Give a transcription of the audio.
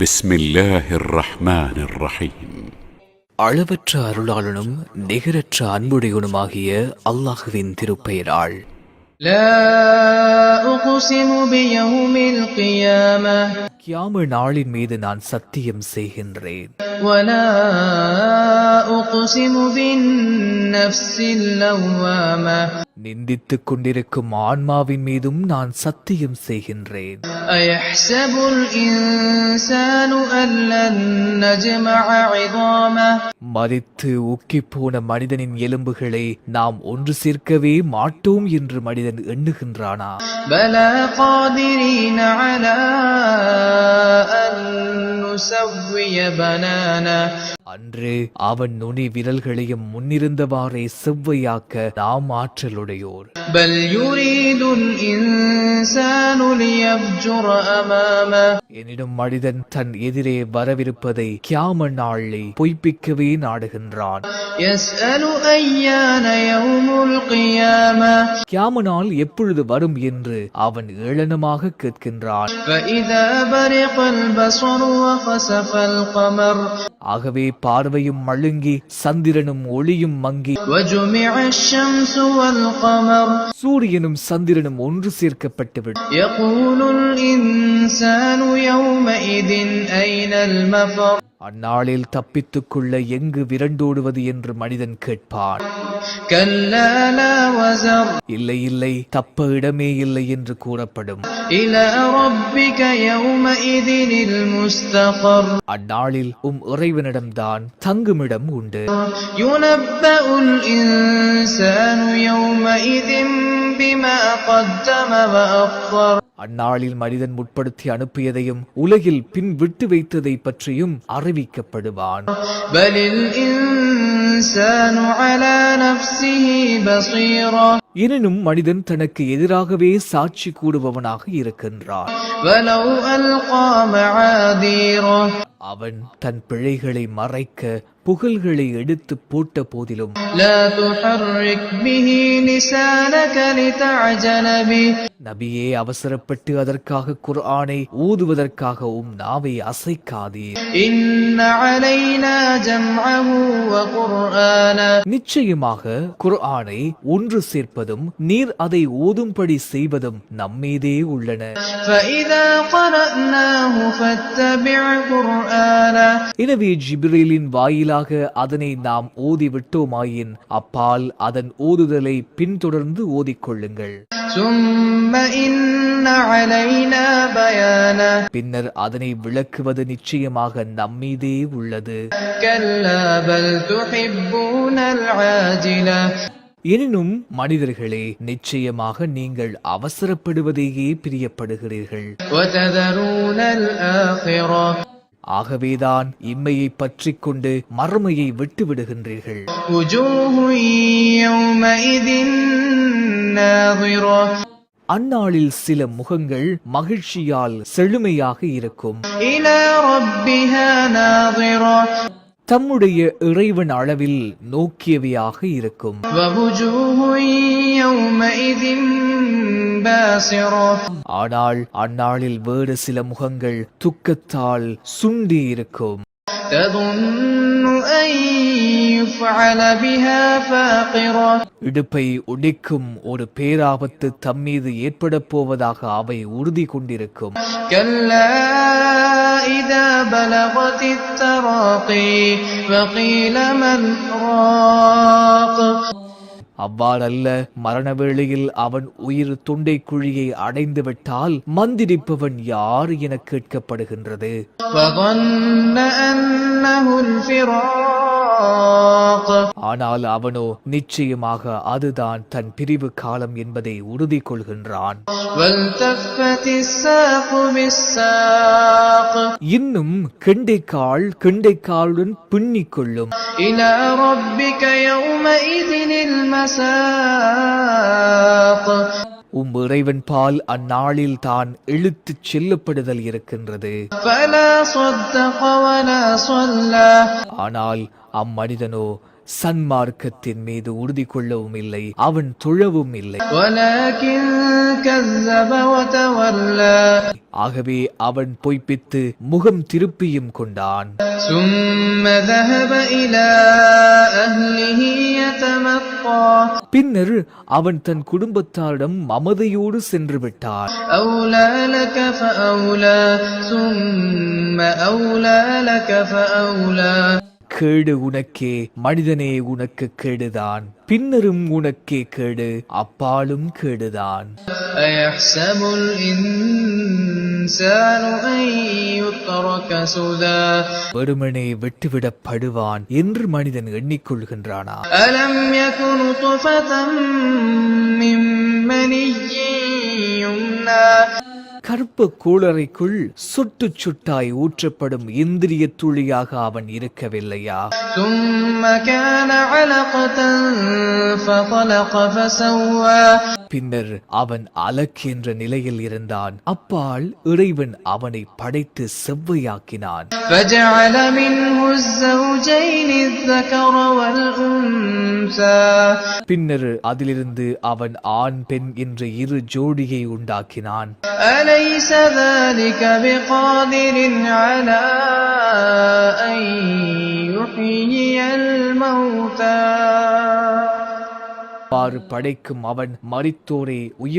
بسم الله الرحمن الرحيم. அளவற்ற அருளாளனும் நிகரற்ற அன்புடையவனுமாகிய அல்லாஹுவின் திருப்பெயரால். لا أقسم بيوم القيامة கியாம நாளின் மீது நான் சத்தியம் செய்கின்றேன். ولا أقسم بالنفس اللوامة நிந்தித்துக் கொண்டிருக்கும் ஆன்மாவின் மீதும் நான் சத்தியம் செய்கின்றேன். أيحسب الإنسان أن لن نجمع عظامه மரித்து உக்கிப்போன மனிதனின் எலும்புகளை நாம் ஒன்று சேர்க்கவே மாட்டோம் என்று மனிதன் எண்ணுகின்றானா? بلى قادرين على أن نسوي بنانا அன்று அவன் நுனி விரல்களையும் முன்னிருந்தவாறே செவ்வையாக்க நாம் ஆற்றலுடையோர். بل يريد الإنسان ليفجر أمامه எனினும் மனிதன் தன் எதிரே வரவிருப்பதை கியாம நாளை பொய்ப்பிக்கவே நாடுகின்றான். يسأل أيان يوم القيامة கியாம நாள் எப்பொழுது வரும் என்று அவன் ஏளனமாக கேட்கின்றான். فإذا برق البصر وخسف القمر ஆகவே பார்வையும் மழுங்கி சந்திரனும் ஒளியும் மங்கி وجمع الشمس والقمر சூரியனும் சந்திரனும் ஒன்று சேர்க்கப்பட்டுவிடும். يقول الإنسان يومئذ أين المفر அந்நாளில் தப்பித்துக் கொள்ள எங்கு விரண்டோடுவது என்று மனிதன் கேட்பான். كلا لا وزر இல்லை இல்லை, தப்ப இடமே இல்லை என்று கூறப்படும். إلى ربك يومئذ المستقر அந்நாளில் இறைவனிடம்தான் தங்குமிடம் உண்டு. ينبأ الإنسان يومئذ بما قدم وأخر அந்நாளில் மனிதன் முற்படுத்தி அனுப்பியதையும் உலகில் பின் விட்டு வைத்ததை பற்றியும் அறிவிக்கப்படுவான். بل الإنسان على نفسه بصيرا எனினும் மனிதன் தனக்கு எதிராகவே சாட்சி கூடுபவனாக இருக்கின்றான். ولو ألقى معاذيره அவன் தன் பிழைகளை மறைக்க புகழ்களை எடுத்து போட்ட போதிலும் لا تحرك به لسانك لتعجل به நபியே, அவசரப்பட்டு அதற்காக குர்ஆனை ஓதுவதற்காகவும் நாவை அசைக்காதீர். إن علينا جمعه وقرآنه நிச்சயமாக குர்ஆனை ஒன்று சேர்ப்பதும் நீர் அதை ஓதும்படி செய்வதும் நம்மீதே உள்ளன. فإذا قرأناه فاتبع قرآنه எனவே ஜிப்ரீலின் வாயிலாக அதனை நாம் ஓதிவிட்டோமாயின் அப்பால் அதன் ஓதுதலை பின்தொடர்ந்து ஓதிக்கொள்ளுங்கள். ثم إن علينا بيانه பின்னர் அதனை விளக்குவது நிச்சயமாக நம்மீதே உள்ளது. كلا بل تحبون العاجلة எனினும் மனிதர்களே, நிச்சயமாக நீங்கள் அவசரப்படுவதையே பிரியப்படுகிறீர்கள். وتذرون الآخرة ஆகவேதான் இம்மையை பற்றிக் கொண்டு மறுமையை விட்டு விடுகின்றீர்கள். وجوه يومئذ ناظرة அந்நாளில் சில முகங்கள் மகிழ்ச்சியால் செழுமையாக இருக்கும். إلى ربها ناظرة தம்முடைய இறைவன் அளவில் நோக்கியவையாக இருக்கும். ووجوه يومئذ باسرة ஆனால் அந்நாளில் வேறு சில முகங்கள் துக்கத்தால் சுண்டி இருக்கும். تظن أن يفعل بها فاقرة இடுப்பை ஒடிக்கும் ஒரு பேராபத்து தம்மீது ஏற்பட போவதாக அவை உறுதி கொண்டிருக்கும். كلا إذا بلغت التراقي وقيل من راق அவ்வாறல்ல, மரண வேளையில் அவன் உயிர் தொண்டை குழியை அடைந்து விட்டால் மந்திரிப்பவன் யார் என கேட்கப்படுகின்றது. وظن أنه الفراق ஆனால் அவனோ நிச்சயமாக அதுதான் தன் பிரிவு காலம் என்பதை உறுதி கொள்கின்றான். والتفت الساق بالساق இன்னும் கெண்டைக்காலுடன் பின்னிக் கொள்ளும். إلى ربك يومئذ المساق இறைவன் பால் அந்நாளில் தான் இழுத்துச் செல்லப்படுதல் இருக்கின்றது. فلا صدق ولا صلى ஆனால் அம்மனிதனோ சன்மார்க்கத்தின் மீது உறுதி கொள்ளவும் இல்லை, அவன் தொழவும் இல்லை. ولكن كذب وتولى ஆகவே அவன் பொய்ப்பித்து முகம் திருப்பியும் கொண்டான். ثم ذهب إلى أهله يتمطى பின்னர் அவன் தன் குடும்பத்தாரிடம் மமதையோடு சென்று விட்டான். أولى لك فأولى ثم أولى لك فأولى கேடு உனக்கே, மனிதனே உனக்கு கேடுதான், பின்னரும் உனக்கே கேடு, அப்பாலும் கேடுதான். أيحسب الإنسان أن يترك سدى வெறுமனே விட்டுவிடப்படுவான் என்று மனிதன் எண்ணிக்கொள்கின்றானா? ألم يكن نطفة من مني يمنى கற்ப கூளறைக்குள் சொட்டு சொட்டாய் ஊற்றப்படும் இந்திரிய துளியாக அவன் இருக்கவில்லையா? ثم كان علقة فخلق فسوى பின்னர் அவன் அலக் என்ற நிலையில் இருந்தான், அப்பால் இறைவன் அவனை படைத்து செவ்வையாக்கினான். فجعل منه الزوجين الذكر والأنثى பின்னர் அதிலிருந்து அவன் ஆண் பெண் என்ற இரு ஜோடியை உண்டாக்கினான். أليس ذلك بقادر على أن يحيي الموتى படைக்கும் அவன் மரித்தோரை உயிர்